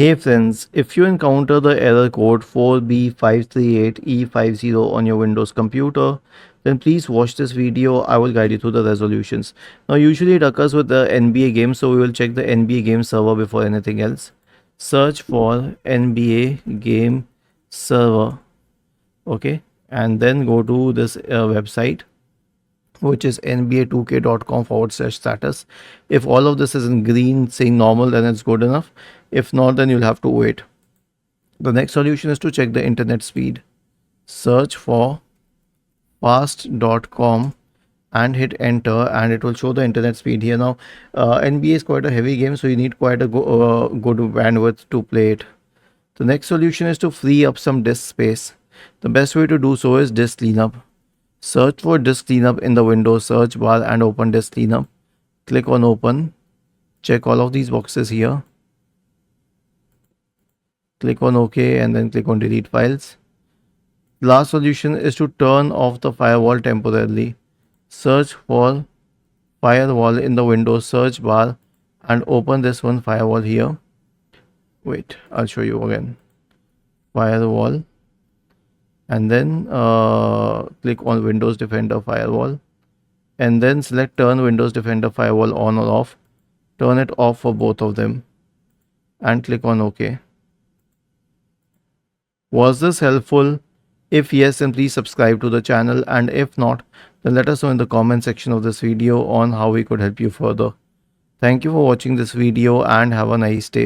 Hey friends, if you encounter the error code 4b538e50 on your Windows computer, then please watch this video. I will guide you through the resolutions. Now usually it occurs with the NBA game, so we will check the NBA game server before anything else. Search for NBA game server, okay, and then go to this website, which is nba2k.com/status. If all of this is in green saying normal, then it's good enough. If not, then you'll have to wait. The next solution is to check the internet speed. Search for fast.com and hit enter, and it will show the internet speed here. Now NBA is quite a heavy game, so you need quite a good bandwidth to play it. The next solution is to free up some disk space. The best way to do so is disk cleanup. Search for disk cleanup in the Windows search bar and open disk cleanup. Click on open. Check all of these boxes here. Click on OK and then click on delete files. Last solution is to turn off the firewall temporarily. Search for firewall in the Windows search bar and open this one, firewall here. Wait, I'll show you again. Firewall, and then click on Windows Defender Firewall, and then select turn Windows Defender Firewall on or off. Turn it off for both of them and click on OK. Was this helpful? If yes, then please subscribe to the channel, and if not, then let us know in the comment section of this video on how we could help you further. Thank you for watching this video and have a nice day.